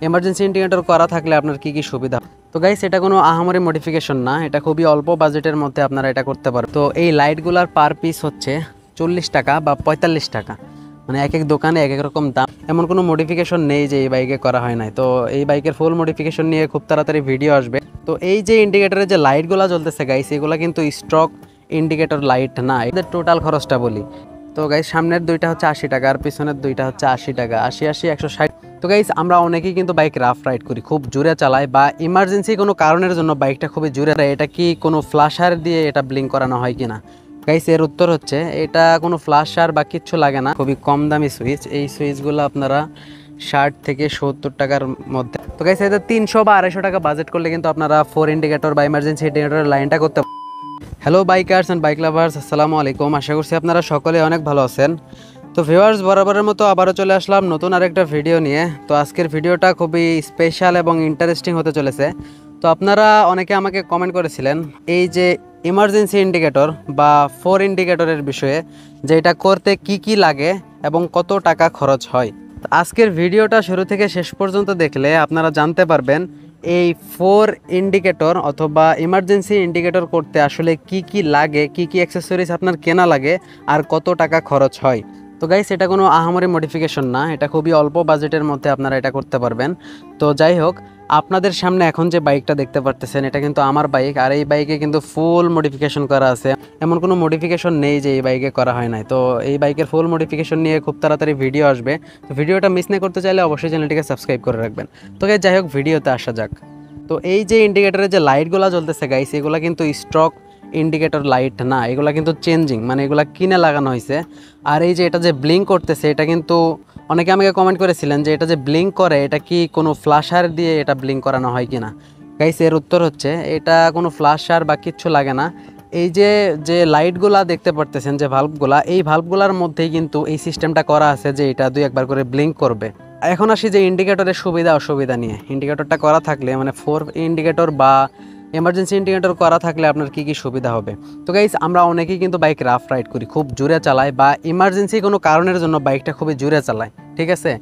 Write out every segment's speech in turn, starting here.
Emergency indicator করা থাকলে আপনার কি কি সুবিধা। তো গাইস এটা কোনো আহামরি মডিফিকেশন না, এটা খুবই অল্প বাজেটের মধ্যে আপনারা এটা করতে পারেন। তো এই লাইটগুলার পার পিস হচ্ছে 40 টাকা বা 45 টাকা, মানে এক এক দোকানে এক এক রকম দাম। এমন কোনো মডিফিকেশন নেই যে এই বাইকে করা হয় নাই। তো এই বাইকের ফুল মডিফিকেশন নিয়ে খুব তাড়াতাড়ি ভিডিও আসবে। তো এই যে ইন্ডিকেটরের যে লাইটগুলো জ্বলতেছে গাইস, এগুলো কিন্তু স্টক ইন্ডিকেটর লাইট না। এদের টোটাল খরচটা বলি, তো গাইস সামনের দুইটা হচ্ছে 80 টাকা আর পিছনের দুইটা হচ্ছে 80 টাকা, 80 160। তো গাইস আমরা অনেকেই কিন্তু বাইক রাফ রাইড করি, খুব জোরে চালাই বা ইমার্জেন্সি কোনো কারণের জন্য বাইকটা খুবই জোরে। এটা কি কোনো ফ্ল্যাশার দিয়ে এটা ব্লিঙ্ক করানো হয় কিনা? গাইস এর উত্তর হচ্ছে এটা কোনো ফ্ল্যাশার বা কিচ্ছু লাগে না, খুবই কম দামি সুইচ। এই সুইচগুলো আপনারা 60 থেকে 70 টাকার মধ্যে। তো গাইস এটা 300 বা 250 টাকা বাজেট করলে কিন্তু আপনারা 4 ইন্ডিকেটর বা ইমার্জেন্সি ইন্ডিকেটরের লাইনটা করতে। Hello bikers and bike lovers, আসসালামু আলাইকুম। আশা করছি আপনারা সকলে অনেক ভালো আছেন। তো ভিউয়ার্স, বরাবরের মতো আবারও চলে আসলাম নতুন আরেকটা ভিডিও নিয়ে। তো আজকের ভিডিওটা খুবই স্পেশাল এবং ইন্টারেস্টিং হতে চলেছে। তো আপনারা অনেকে আমাকে কমেন্ট করেছিলেন এই যে ইমার্জেন্সি ইন্ডিকেটর বা 4 ইন্ডিকেটরের বিষয়ে, যে এটা করতে কি কি লাগে এবং কত টাকা খরচ হয়। তো আজকের ভিডিওটা শুরু থেকে শেষ পর্যন্ত দেখলে আপনারা জানতে পারবেন এই 4 ইন্ডিকেটর অথবা ইমার্জেন্সি ইন্ডিকেটর করতে আসলে কি কি লাগে, কি কি অ্যাক্সেসরিজ আপনার কেনা লাগে আর কত টাকা খরচ হয়। তো গাইস এটা কোনো আহামরি মডিফিকেশন না, এটা খুবই অল্প বাজেটের মধ্যে আপনারা এটা করতে পারবেন। তো যাই হোক, আপনাদের সামনে এখন যে বাইকটা দেখতে পারতেছেন এটা কিন্তু আমার বাইক, আর এই বাইকে কিন্তু ফুল মডিফিকেশন করা আছে। এমন কোনো মডিফিকেশন নেই যে এই বাইকে করা হয় নাই। তো এই বাইকের ফুল মডিফিকেশন নিয়ে খুব তাড়াতাড়ি ভিডিও আসবে। তো ভিডিওটা মিস না করতে চাইলে অবশ্যই চ্যানেলটিকে সাবস্ক্রাইব করে রাখবেন। তো গাইস যাই হোক, ভিডিওতে আসা যাক। তো এই যে ইন্ডিকেটরের যে লাইটগুলো জ্বলতেছে গাইস, এগুলো কিন্তু স্টক ইন্ডিকেটর লাইট না, এগুলো কিন্তু চেঞ্জিং, মানে এগুলো কিনে লাগানো হয়েছে। আর এই যে এটা যে ব্লিঙ্ক করতেছে, এটা কিন্তু অনেকে আমাকে কমেন্ট করেছিলেন যে এটা যে ব্লিঙ্ক করে এটা কি কোনো ফ্ল্যাশার দিয়ে এটা ব্লিঙ্ক করানো হয় কিনা। গাইস এর উত্তর হচ্ছে এটা কোনো ফ্ল্যাশার বা কিচ্ছু লাগে না। এই যে যে লাইটগুলা দেখতে পারতেছেন, যে ভাল্বগুলা, এই ভাল্বগুলার মধ্যেই কিন্তু এই সিস্টেমটা করা আছে যে এটা 2-1 করে ব্লিঙ্ক করবে। এখন আসি যে ইন্ডিকেটরের সুবিধা অসুবিধা নিয়ে। ইন্ডিকেটরটা করা থাকলে, মানে 4 ইন্ডিকেটর বা এমার্জেন্সি ইন্ডিকেটর করা থাকলে আপনার কি কি সুবিধা হবে। তো গাইস আমরা অনেকেই কিন্তু বাইক রাফ রাইড করি, খুব জোরে চালাই বা ইমার্জেন্সি কোনো কারণের জন্য বাইকটা খুবই জোরে চালায়, ঠিক আছে।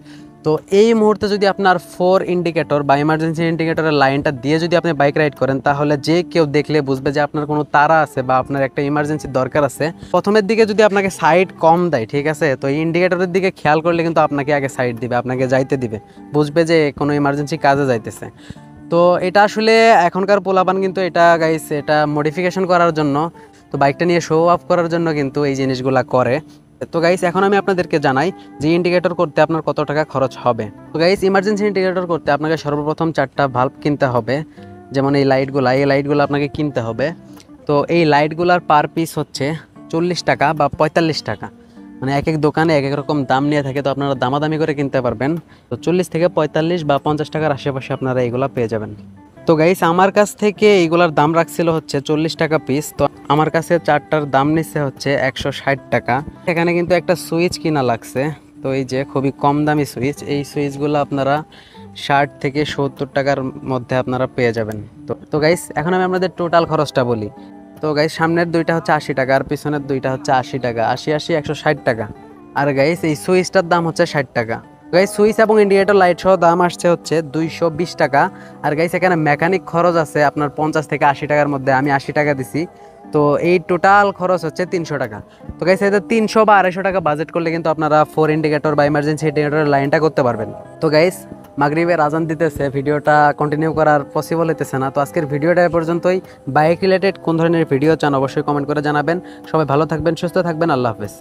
তো এই মুহূর্তে যদি আপনার 4 ইন্ডিকেটর বা ইমার্জেন্সি ইন্ডিকেটরের লাইনটা দিয়ে যদি আপনি বাইক রাইড করেন, তাহলে যে কেউ দেখলে বুঝবে যে আপনার কোনো তাড়া আছে বা আপনার একটা ইমার্জেন্সি দরকার আছে। প্রথমের দিকে যদি আপনাকে সাইড কম দেয়, ঠিক আছে, তো এই ইন্ডিকেটরের দিকে খেয়াল করলে কিন্তু আপনাকে আগে সাইড দিবে, আপনাকে যাইতে দিবে, বুঝবে যে কোনো ইমার্জেন্সি কাজে যাইতেছে। তো এটা আসলে এখনকার পোলাপান কিন্তু এটা গাইস এটা মডিফিকেশন করার জন্য, তো বাইকটা নিয়ে শো অফ করার জন্য কিন্তু এই জিনিসগুলা করে। তো গাইস এখন আমি আপনাদেরকে জানাই যে ইন্ডিকেটর করতে আপনার কত টাকা খরচ হবে। তো গাইস ইমার্জেন্সি ইন্ডিকেটর করতে আপনাকে সর্বপ্রথম 4টা ভাল্ব কিনতে হবে। যেমন এই লাইটগুলো আপনাকে কিনতে হবে। তো এই লাইটগুলার পার পিস হচ্ছে 40 টাকা বা 45 টাকা, মানে এক এক দোকানে এক এক রকম দাম নিয়ে থাকে। তো আপনারা দামাদামি করে কিনতে পারবেন। তো 40 থেকে 45 বা 50 টাকার আশেপাশে আপনারা এইগুলা পেয়ে যাবেন। তো গাইস আমার কাছ থেকে এইগুলার দাম রাখছিল হচ্ছে 40 টাকা পিস। তো আমার কাছে 4টার দাম নিচ্ছে হচ্ছে 160 টাকা। এখানে কিন্তু একটা সুইচ কিনা লাগছে। তো এই যে খুবই কম দামি সুইচ, এই সুইচগুলো আপনারা 60 থেকে 70 টাকার মধ্যে আপনারা পেয়ে যাবেন। তো গাইস এখন আমি আপনাদের টোটাল খরচটা বলি। তো গাইস সামনের দুইটা হচ্ছে 80 টাকা আর পিছনের দুইটা হচ্ছে 80 টাকা, 160 টাকা। আর গাইস এই সুইচটার দাম হচ্ছে 60 টাকা। গাইস সুইচ এবং ইন্ডিকেটর লাইট সহ দাম আসছে হচ্ছে 220 টাকা। আর গাইস এখানে মেকানিক খরচ আছে আপনার 50 থেকে 80 টাকার মধ্যে, আমি 80 টাকা দিছি। তো এই টোটাল খরচ হচ্ছে 300 টাকা। তো গাইস এটা 300 বা 250 টাকা বাজেট করলে কিন্তু আপনারা 4 ইন্ডিকেটর বা ইমার্জেন্সি ইন্ডিকেটরের লাইনটা করতে পারবেন। তো গাইস মাগরিবের আজান দিতেছে, ভিডিওটা কন্টিনিউ করার পসিবল হইতেছে না। তো আজকের ভিডিওটা এ পর্যন্তই। বাইক রিলেটেড কোন ধরনের ভিডিও চান অবশ্যই কমেন্ট করে জানাবেন। সবাই ভালো থাকবেন, সুস্থ থাকবেন, আল্লাহ হাফেজ।